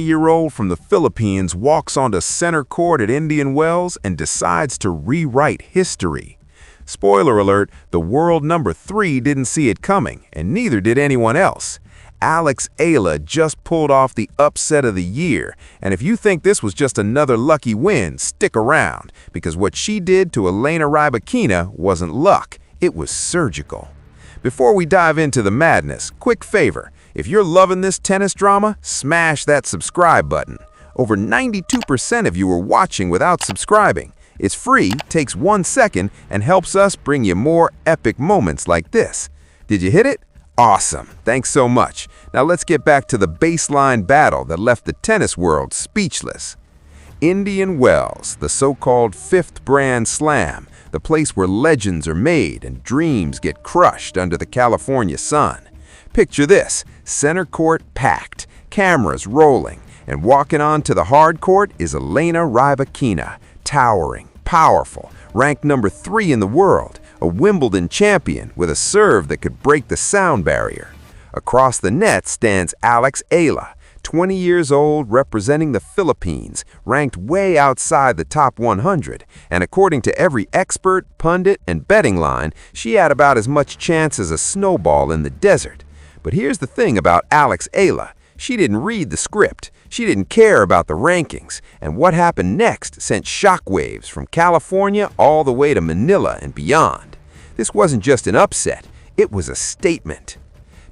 20-year-old from the Philippines walks onto center court at Indian Wells and decides to rewrite history. Spoiler alert, the world number 3 didn't see it coming, and neither did anyone else. AlexEala just pulled off the upset of the year, and if you think this was just another lucky win, stick around, because what she did to Elena Rybakina wasn't luck, it was surgical. Before we dive into the madness, quick favor. If you're loving this tennis drama, smash that subscribe button. Over 92% of you are watching without subscribing. It's free, takes 1 second, and helps us bring you more epic moments like this. Did you hit it? Awesome. Thanks so much. Now let's get back to the baseline battle that left the tennis world speechless. Indian Wells, the so-called 5th Grand Slam, the place where legends are made and dreams get crushed under the California sun. Picture this, center court packed, cameras rolling, and walking on to the hard court is Elena Rybakina, towering, powerful, ranked number 3 in the world, a Wimbledon champion with a serve that could break the sound barrier. Across the net stands AlexEala, 20 years old, representing the Philippines, ranked way outside the top 100, and according to every expert, pundit, and betting line, she had about as much chance as a snowball in the desert. But here's the thing about AlexEala. She didn't read the script, she didn't care about the rankings, and what happened next sent shockwaves from California all the way to Manila and beyond. This wasn't just an upset, it was a statement.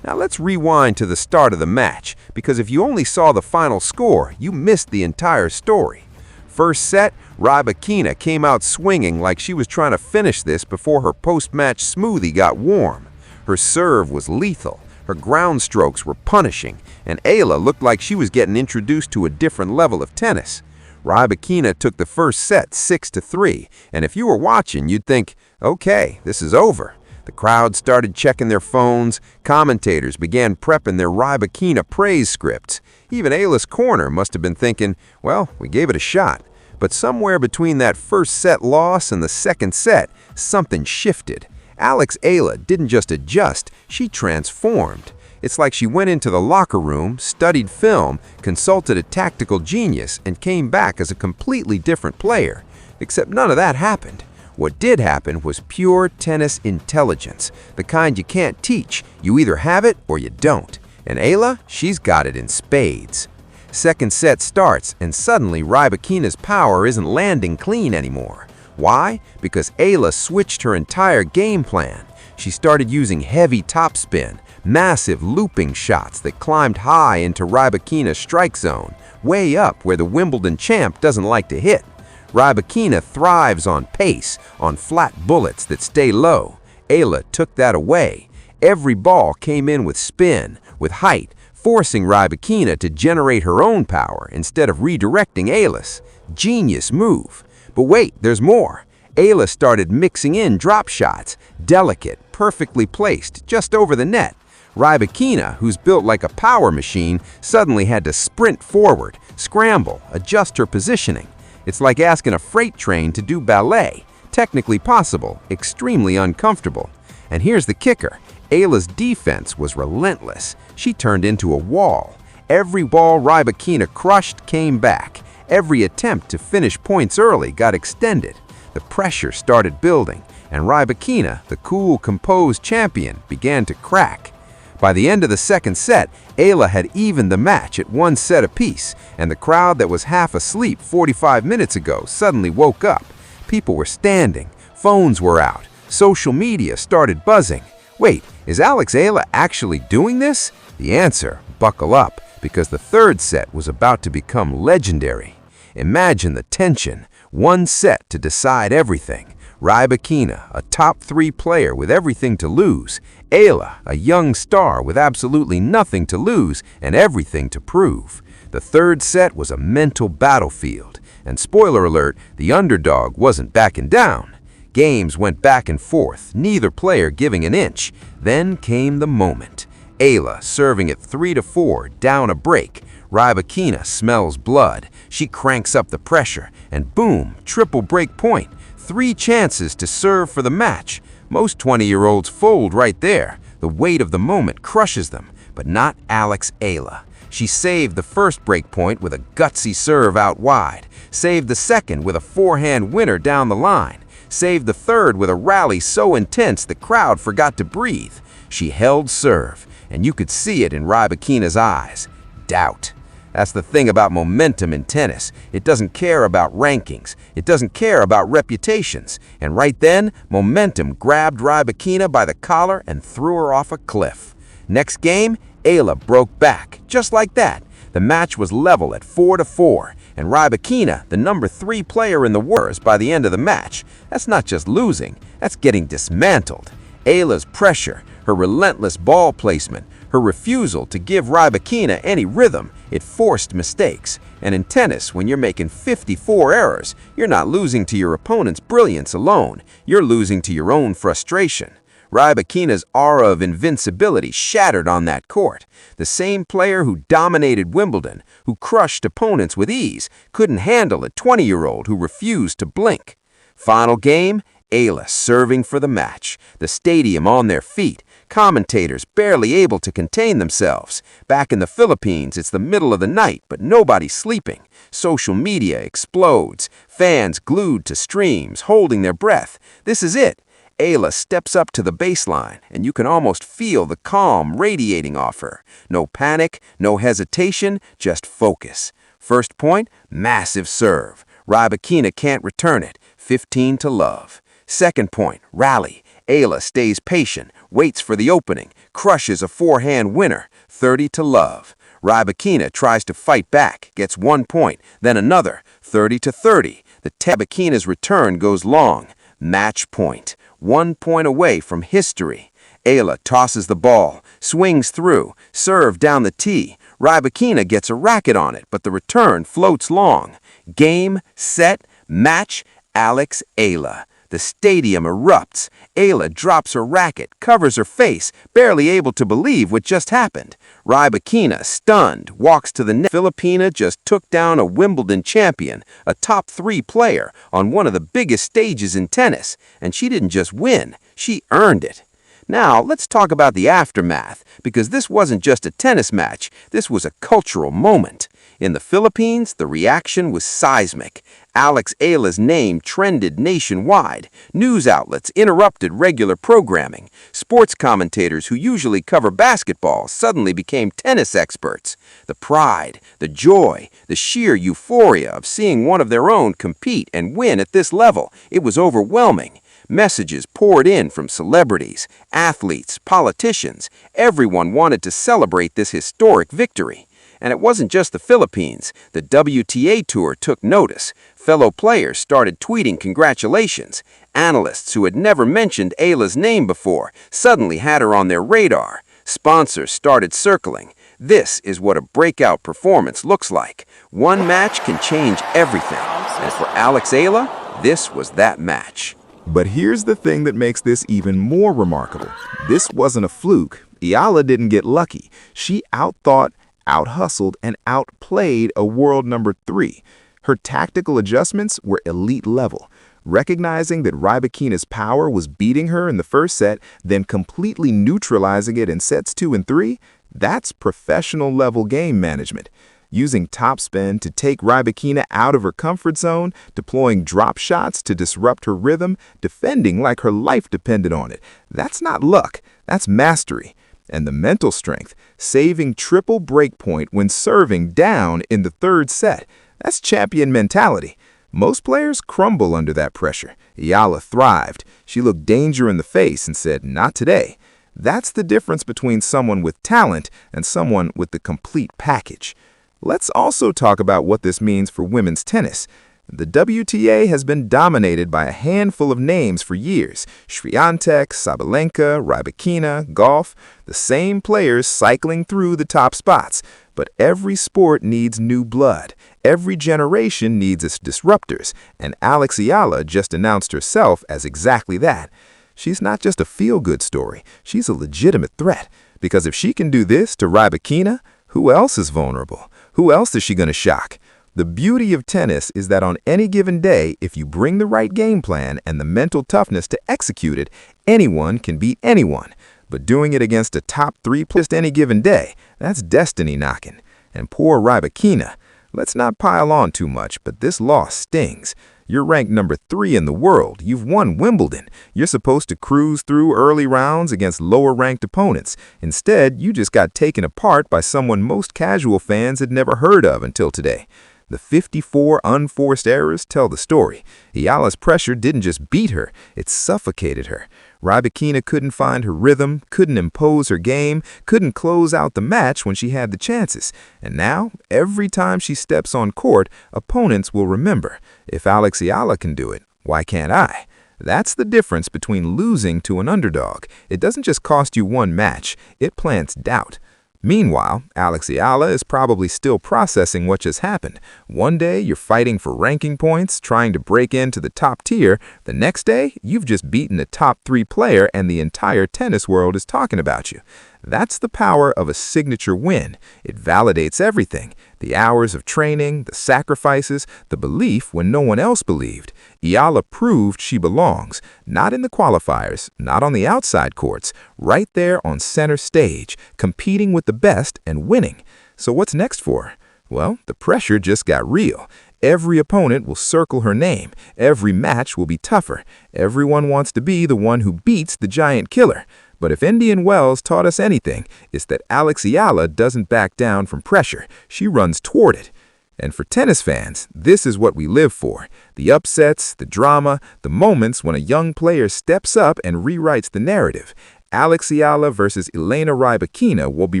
Now let's rewind to the start of the match, because if you only saw the final score, you missed the entire story. First set, Rybakina came out swinging like she was trying to finish this before her post-match smoothie got warm. Her serve was lethal, her ground strokes were punishing, and Ayla looked like she was getting introduced to a different level of tennis. Rybakina took the first set 6-3, and if you were watching, you'd think, okay, this is over. The crowd started checking their phones, commentators began prepping their Rybakina praise scripts. Even Ayla's corner must have been thinking, well, we gave it a shot. But somewhere between that first set loss and the second set, something shifted. AlexEala didn't just adjust, she transformed. It's like she went into the locker room, studied film, consulted a tactical genius, and came back as a completely different player. Except none of that happened. What did happen was pure tennis intelligence, the kind you can't teach. You either have it or you don't. And Ayla, she's got it in spades. Second set starts, and suddenly Rybakina's power isn't landing clean anymore. Why? Because Ayla switched her entire game plan. She started using heavy topspin, massive looping shots that climbed high into Rybakina's strike zone, way up where the Wimbledon champ doesn't like to hit. Rybakina thrives on pace, on flat bullets that stay low. Ayla took that away. Every ball came in with spin, with height, forcing Rybakina to generate her own power instead of redirecting Ayla's. Genius move. But wait, there's more. Ayla started mixing in drop shots, delicate, perfectly placed, just over the net. Rybakina, who's built like a power machine, suddenly had to sprint forward, scramble, adjust her positioning. It's like asking a freight train to do ballet. Technically possible, extremely uncomfortable. And here's the kicker. Ayla's defense was relentless. She turned into a wall. Every ball Rybakina crushed came back. Every attempt to finish points early got extended. The pressure started building, and Rybakina, the cool, composed champion, began to crack. By the end of the second set, Ayla had evened the match at 1 set apiece, and the crowd that was half asleep 45 minutes ago suddenly woke up. People were standing, phones were out, social media started buzzing. Wait, is AlexEala actually doing this? The answer, buckle up, because the third set was about to become legendary. Imagine the tension, 1 set to decide everything. Rybakina, a top 3 player with everything to lose. Ayla, a young star with absolutely nothing to lose and everything to prove. The third set was a mental battlefield. And spoiler alert, the underdog wasn't backing down. Games went back and forth, neither player giving an inch. Then came the moment. Ayla serving at 3-4, down a break. Rybakina smells blood. She cranks up the pressure, and boom, triple break point. 3 chances to serve for the match. Most 20-year-olds fold right there. The weight of the moment crushes them, but not AlexEala. She saved the first break point with a gutsy serve out wide, saved the second with a forehand winner down the line, saved the third with a rally so intense the crowd forgot to breathe. She held serve, and you could see it in Rybakina's eyes. Doubt. That's the thing about momentum in tennis. It doesn't care about rankings. It doesn't care about reputations. And right then, momentum grabbed Rybakina by the collar and threw her off a cliff. Next game, Ayla broke back, just like that. The match was level at 4-4, and Rybakina, the number 3 player in the world, by the end of the match. That's not just losing, that's getting dismantled. Ayla's pressure, her relentless ball placement, her refusal to give Rybakina any rhythm, it forced mistakes. And in tennis, when you're making 54 errors, you're not losing to your opponent's brilliance alone, you're losing to your own frustration. Rybakina's aura of invincibility shattered on that court. The same player who dominated Wimbledon, who crushed opponents with ease, couldn't handle a 20-year-old who refused to blink. Final game, Ayla serving for the match, the stadium on their feet, commentators barely able to contain themselves. Back in the Philippines, it's the middle of the night, but nobody's sleeping. Social media explodes, fans glued to streams, holding their breath. This is it. Ayla steps up to the baseline, and you can almost feel the calm radiating off her. No panic, no hesitation, just focus. First point, massive serve. Rybakina can't return it, 15-love. Second point, rally. Ayla stays patient, waits for the opening, crushes a forehand winner, 30-love. Rybakina tries to fight back, gets 1 point, then another, 30-30. The Rybakina's return goes long. Match point. 1 point away from history. Ayla tosses the ball, swings through, serve down the tee. Rybakina gets a racket on it, but the return floats long. Game, set, match, AlexEala. The stadium erupts. Ayla drops her racket, covers her face, barely able to believe what just happened. Rybakina, stunned, walks to the net. Filipina just took down a Wimbledon champion, a top 3 player, on one of the biggest stages in tennis. And she didn't just win, she earned it. Now, let's talk about the aftermath, because this wasn't just a tennis match, this was a cultural moment. In the Philippines, the reaction was seismic. AlexEala's name trended nationwide. News outlets interrupted regular programming. Sports commentators who usually cover basketball suddenly became tennis experts. The pride, the joy, the sheer euphoria of seeing one of their own compete and win at this level, it was overwhelming. Messages poured in from celebrities, athletes, politicians. Everyone wanted to celebrate this historic victory. And it wasn't just the Philippines. The WTA Tour took notice. Fellow players started tweeting congratulations. Analysts who had never mentioned Ayla's name before suddenly had her on their radar. Sponsors started circling. This is what a breakout performance looks like. One match can change everything. And for AlexEala, this was that match. But here's the thing that makes this even more remarkable. This wasn't a fluke. Eala didn't get lucky. She outthought, out-hustled, and outplayed a world number 3. Her tactical adjustments were elite level. Recognizing that Rybakina's power was beating her in the first set, then completely neutralizing it in sets 2 and 3, that's professional level game management. Using topspin to take Rybakina out of her comfort zone, deploying drop shots to disrupt her rhythm, defending like her life depended on it. That's not luck, that's mastery. And the mental strength, saving triple breakpoint when serving down in the third set. That's champion mentality. Most players crumble under that pressure. Eala thrived. She looked danger in the face and said, "Not today." That's the difference between someone with talent and someone with the complete package. Let's also talk about what this means for women's tennis. The WTA has been dominated by a handful of names for years. Swiatek, Sabalenka, Rybakina, Golf, the same players cycling through the top spots. But every sport needs new blood. Every generation needs its disruptors. And AlexEala just announced herself as exactly that. She's not just a feel-good story. She's a legitimate threat. Because if she can do this to Rybakina, who else is vulnerable? Who else is she going to shock? The beauty of tennis is that on any given day, if you bring the right game plan and the mental toughness to execute it, anyone can beat anyone. But doing it against a top 3 player any given day, that's destiny knocking. And poor Rybakina. Let's not pile on too much, but this loss stings. You're ranked number 3 in the world. You've won Wimbledon. You're supposed to cruise through early rounds against lower-ranked opponents. Instead, you just got taken apart by someone most casual fans had never heard of until today. The 54 unforced errors tell the story. Eala's pressure didn't just beat her, it suffocated her. Rybakina couldn't find her rhythm, couldn't impose her game, couldn't close out the match when she had the chances. And now, every time she steps on court, opponents will remember, if AlexEala can do it, why can't I? That's the difference between losing to an underdog. It doesn't just cost you one match, it plants doubt. Meanwhile, AlexEala is probably still processing what just happened. One day, you're fighting for ranking points, trying to break into the top tier. The next day, you've just beaten a top 3 player and the entire tennis world is talking about you. That's the power of a signature win. It validates everything. The hours of training, the sacrifices, the belief when no one else believed. Eala proved she belongs, not in the qualifiers, not on the outside courts, right there on center stage, competing with the best and winning. So what's next for her? Well, the pressure just got real. Every opponent will circle her name. Every match will be tougher. Everyone wants to be the one who beats the giant killer. But if Indian Wells taught us anything, it's that AlexEala doesn't back down from pressure. She runs toward it. And for tennis fans, this is what we live for. The upsets, the drama, the moments when a young player steps up and rewrites the narrative. AlexEala versus Elena Rybakina will be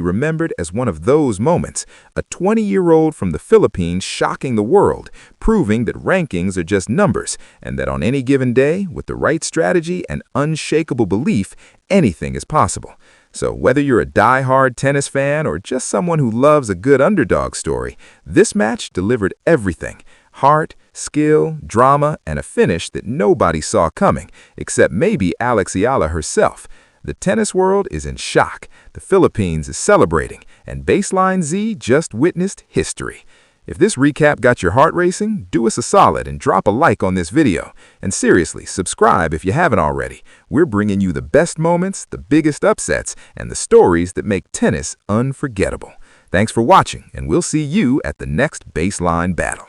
remembered as one of those moments. A 20-year-old from the Philippines shocking the world, proving that rankings are just numbers, and that on any given day, with the right strategy and unshakable belief, anything is possible. So whether you're a die-hard tennis fan or just someone who loves a good underdog story, this match delivered everything. Heart, skill, drama, and a finish that nobody saw coming, except maybe AlexEala herself. The tennis world is in shock, the Philippines is celebrating, and Baseline Z just witnessed history. If this recap got your heart racing, do us a solid and drop a like on this video. And seriously, subscribe if you haven't already. We're bringing you the best moments, the biggest upsets, and the stories that make tennis unforgettable. Thanks for watching, and we'll see you at the next Baseline battle.